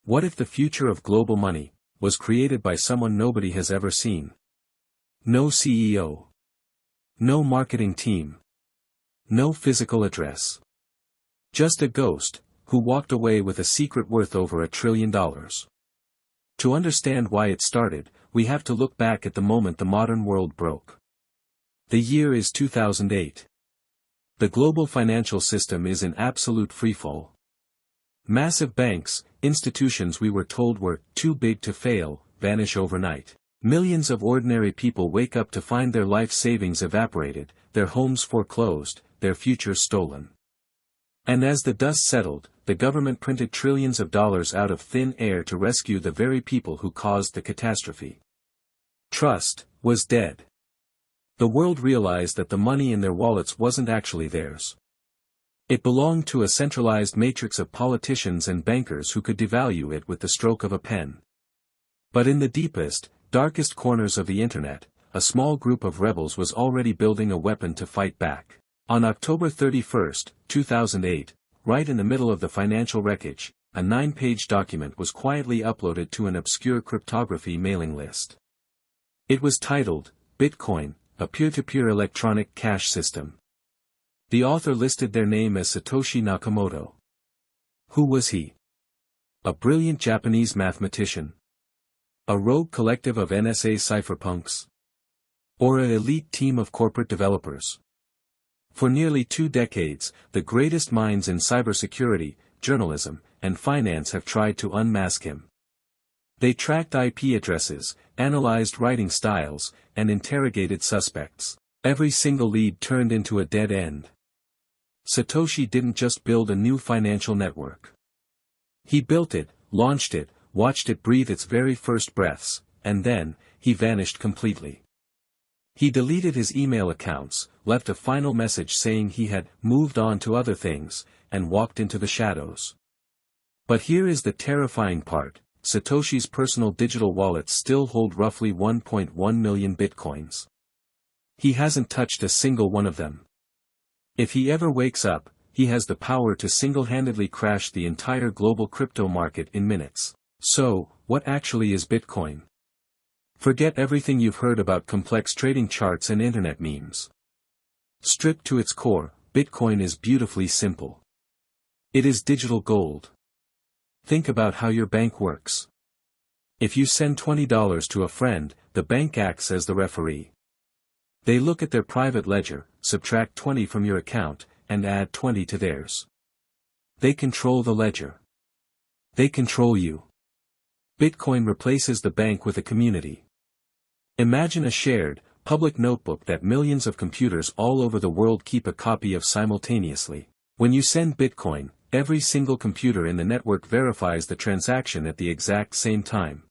What if the future of global money was created by someone nobody has ever seen? No CEO. No marketing team. No physical address. Just a ghost, who walked away with a secret worth over $1 trillion. To understand why it started, we have to look back at the moment the modern world broke. The year is 2008. The global financial system is in absolute freefall. Massive banks, institutions we were told were too big to fail, vanish overnight. Millions of ordinary people wake up to find their life savings evaporated, their homes foreclosed, their futures stolen. And as the dust settled, the government printed trillions of dollars out of thin air to rescue the very people who caused the catastrophe. Trust was dead. The world realized that the money in their wallets wasn't actually theirs. It belonged to a centralized matrix of politicians and bankers who could devalue it with the stroke of a pen. But in the deepest, darkest corners of the internet, a small group of rebels was already building a weapon to fight back. On October 31, 2008, right in the middle of the financial wreckage, a 9-page document was quietly uploaded to an obscure cryptography mailing list. It was titled, Bitcoin, a peer-to-peer electronic cash system. The author listed their name as Satoshi Nakamoto. Who was he? A brilliant Japanese mathematician? A rogue collective of NSA cypherpunks? Or an elite team of corporate developers? For nearly 2 decades, the greatest minds in cybersecurity, journalism, and finance have tried to unmask him. They tracked IP addresses, analyzed writing styles, and interrogated suspects. Every single lead turned into a dead end. Satoshi didn't just build a new financial network. He built it, launched it, watched it breathe its very first breaths, and then, he vanished completely. He deleted his email accounts, left a final message saying he had moved on to other things, and walked into the shadows. But here is the terrifying part: Satoshi's personal digital wallets still hold roughly 1.1 million bitcoins. He hasn't touched a single one of them. If he ever wakes up, he has the power to single-handedly crash the entire global crypto market in minutes. So, what actually is Bitcoin? Forget everything you've heard about complex trading charts and internet memes. Stripped to its core, Bitcoin is beautifully simple. It is digital gold. Think about how your bank works. If you send $20 to a friend, the bank acts as the referee. They look at their private ledger, subtract 20 from your account, and add 20 to theirs. They control the ledger. They control you. Bitcoin replaces the bank with a community. Imagine a shared, public notebook that millions of computers all over the world keep a copy of simultaneously. When you send Bitcoin, every single computer in the network verifies the transaction at the exact same time.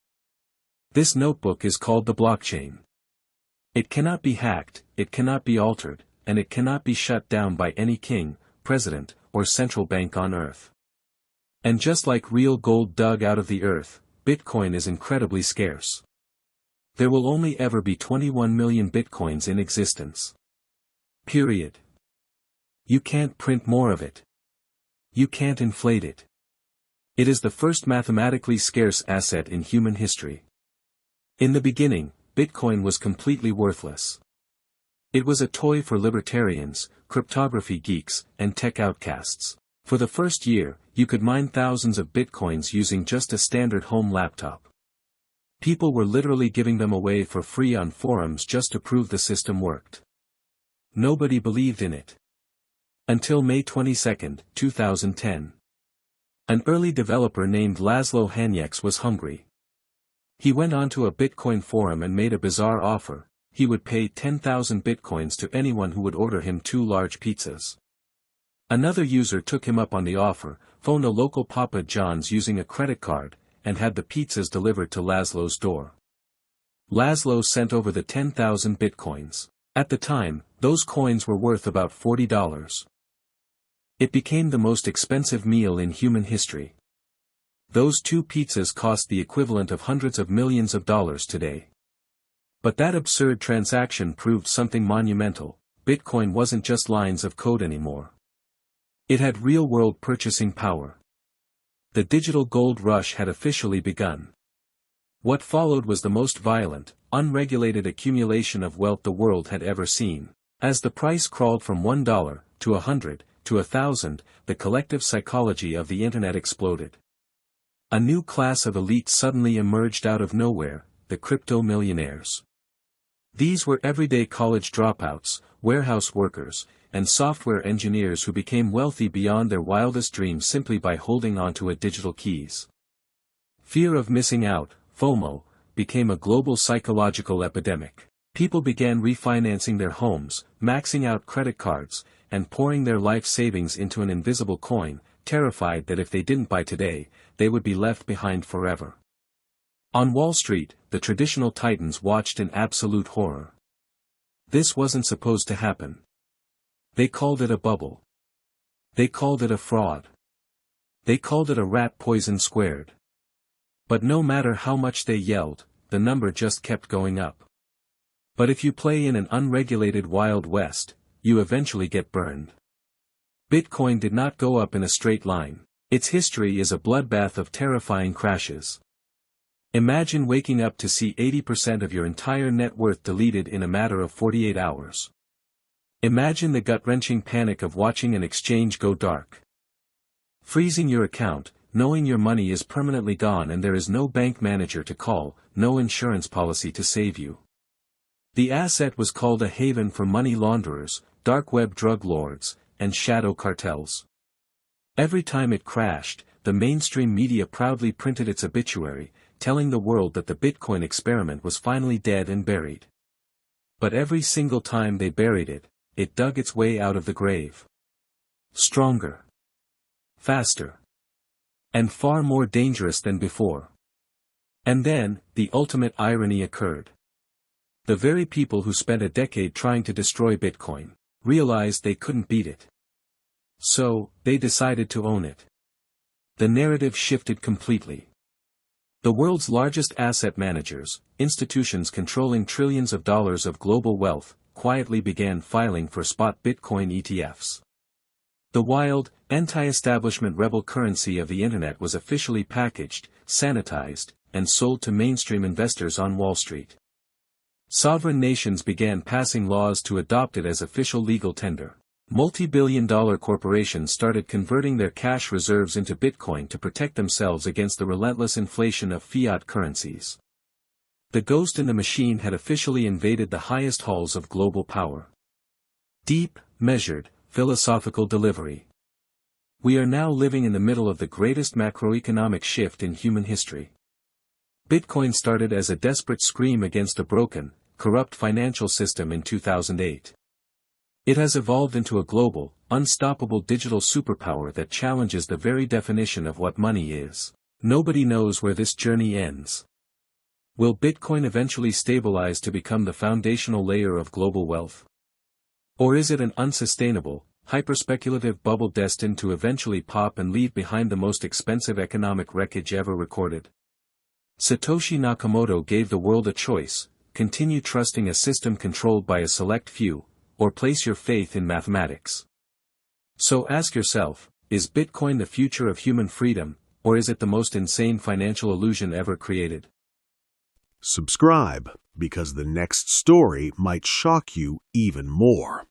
This notebook is called the blockchain. It cannot be hacked, it cannot be altered, and it cannot be shut down by any king, president, or central bank on Earth. And just like real gold dug out of the earth, Bitcoin is incredibly scarce. There will only ever be 21 million Bitcoins in existence. Period. You can't print more of it. You can't inflate it. It is the first mathematically scarce asset in human history. In the beginning, Bitcoin was completely worthless. It was a toy for libertarians, cryptography geeks, and tech outcasts. For the first year, you could mine thousands of Bitcoins using just a standard home laptop. People were literally giving them away for free on forums just to prove the system worked. Nobody believed in it. Until May 22, 2010. An early developer named Laszlo Hanyecz was hungry. He went onto a Bitcoin forum and made a bizarre offer: he would pay 10,000 Bitcoins to anyone who would order him 2 large pizzas. Another user took him up on the offer, phoned a local Papa John's using a credit card, and had the pizzas delivered to Laszlo's door. Laszlo sent over the 10,000 Bitcoins. At the time, those coins were worth about $40. It became the most expensive meal in human history. Those 2 pizzas cost the equivalent of hundreds of millions of dollars today. But that absurd transaction proved something monumental: Bitcoin wasn't just lines of code anymore. It had real-world purchasing power. The digital gold rush had officially begun. What followed was the most violent, unregulated accumulation of wealth the world had ever seen. As the price crawled from $1 to 100 to 1,000, the collective psychology of the internet exploded. A new class of elites suddenly emerged out of nowhere, the crypto millionaires. These were everyday college dropouts, warehouse workers, and software engineers who became wealthy beyond their wildest dreams simply by holding onto a digital keys. Fear of missing out, FOMO, became a global psychological epidemic. People began refinancing their homes, maxing out credit cards, and pouring their life savings into an invisible coin, terrified that if they didn't buy today, they would be left behind forever. On Wall Street, the traditional titans watched in absolute horror. This wasn't supposed to happen. They called it a bubble. They called it a fraud. They called it a rat poison squared. But no matter how much they yelled, the number just kept going up. But if you play in an unregulated Wild West, you eventually get burned. Bitcoin did not go up in a straight line. Its history is a bloodbath of terrifying crashes. Imagine waking up to see 80% of your entire net worth deleted in a matter of 48 hours. Imagine the gut-wrenching panic of watching an exchange go dark. Freezing your account, knowing your money is permanently gone and there is no bank manager to call, no insurance policy to save you. The asset was called a haven for money launderers, dark web drug lords, and shadow cartels. Every time it crashed, the mainstream media proudly printed its obituary, telling the world that the Bitcoin experiment was finally dead and buried. But every single time they buried it, it dug its way out of the grave. Stronger. Faster. And far more dangerous than before. And then, the ultimate irony occurred. The very people who spent a decade trying to destroy Bitcoin, realized they couldn't beat it. So, they decided to own it. The narrative shifted completely. The world's largest asset managers, institutions controlling trillions of dollars of global wealth, quietly began filing for spot Bitcoin ETFs. The wild, anti-establishment rebel currency of the internet was officially packaged, sanitized, and sold to mainstream investors on Wall Street. Sovereign nations began passing laws to adopt it as official legal tender. Multi-billion-dollar corporations started converting their cash reserves into Bitcoin to protect themselves against the relentless inflation of fiat currencies. The ghost in the machine had officially invaded the highest halls of global power. Deep, measured, philosophical delivery. We are now living in the middle of the greatest macroeconomic shift in human history. Bitcoin started as a desperate scream against a broken, corrupt financial system in 2008. It has evolved into a global, unstoppable digital superpower that challenges the very definition of what money is. Nobody knows where this journey ends. Will Bitcoin eventually stabilize to become the foundational layer of global wealth? Or is it an unsustainable, hyper-speculative bubble destined to eventually pop and leave behind the most expensive economic wreckage ever recorded? Satoshi Nakamoto gave the world a choice: continue trusting a system controlled by a select few, or place your faith in mathematics. So ask yourself, is Bitcoin the future of human freedom, or is it the most insane financial illusion ever created? Subscribe, because the next story might shock you even more.